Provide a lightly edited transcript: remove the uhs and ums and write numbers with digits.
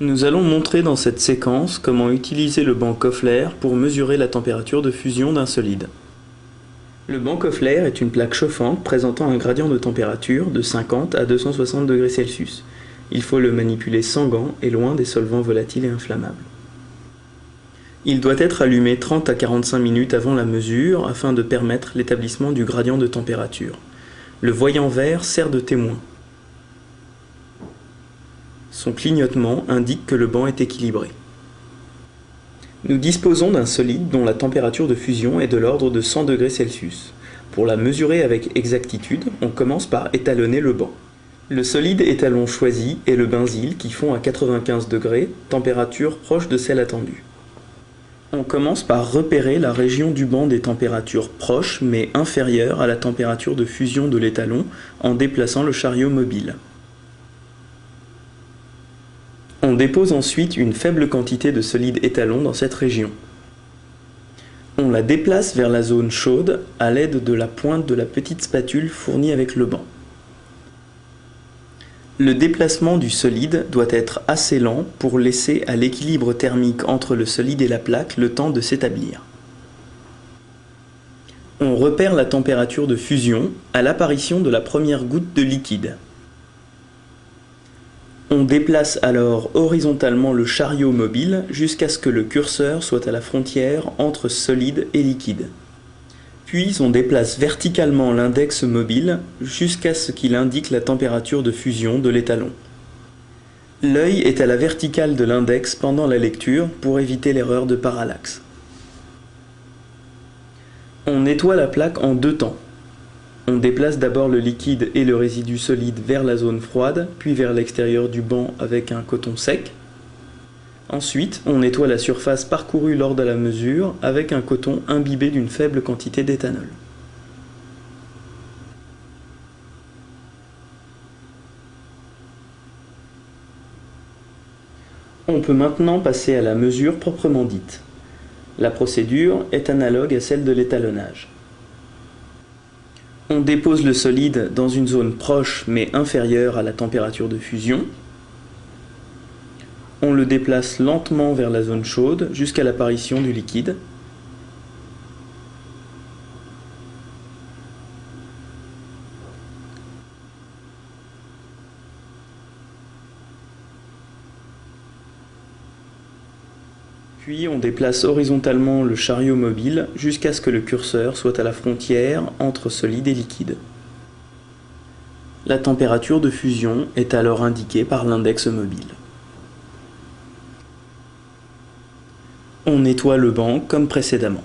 Nous allons montrer dans cette séquence comment utiliser le banc Koffler pour mesurer la température de fusion d'un solide. Le banc Koffler est une plaque chauffante présentant un gradient de température de 50 à 260 degrés Celsius. Il faut le manipuler sans gants et loin des solvants volatiles et inflammables. Il doit être allumé 30 à 45 minutes avant la mesure afin de permettre l'établissement du gradient de température. Le voyant vert sert de témoin. Son clignotement indique que le banc est équilibré. Nous disposons d'un solide dont la température de fusion est de l'ordre de 100 degrés Celsius. Pour la mesurer avec exactitude, on commence par étalonner le banc. Le solide étalon choisi est le benzyle qui fond à 95 degrés, température proche de celle attendue. On commence par repérer la région du banc des températures proches mais inférieures à la température de fusion de l'étalon en déplaçant le chariot mobile. On dépose ensuite une faible quantité de solide étalon dans cette région. On la déplace vers la zone chaude à l'aide de la pointe de la petite spatule fournie avec le banc. Le déplacement du solide doit être assez lent pour laisser à l'équilibre thermique entre le solide et la plaque le temps de s'établir. On repère la température de fusion à l'apparition de la première goutte de liquide. On déplace alors horizontalement le chariot mobile jusqu'à ce que le curseur soit à la frontière entre solide et liquide. Puis on déplace verticalement l'index mobile jusqu'à ce qu'il indique la température de fusion de l'étalon. L'œil est à la verticale de l'index pendant la lecture pour éviter l'erreur de parallaxe. On nettoie la plaque en deux temps. On déplace d'abord le liquide et le résidu solide vers la zone froide, puis vers l'extérieur du banc avec un coton sec. Ensuite, on nettoie la surface parcourue lors de la mesure avec un coton imbibé d'une faible quantité d'éthanol. On peut maintenant passer à la mesure proprement dite. La procédure est analogue à celle de l'étalonnage. On dépose le solide dans une zone proche mais inférieure à la température de fusion. On le déplace lentement vers la zone chaude jusqu'à l'apparition du liquide. Puis on déplace horizontalement le chariot mobile jusqu'à ce que le curseur soit à la frontière entre solide et liquide. La température de fusion est alors indiquée par l'index mobile. On nettoie le banc comme précédemment.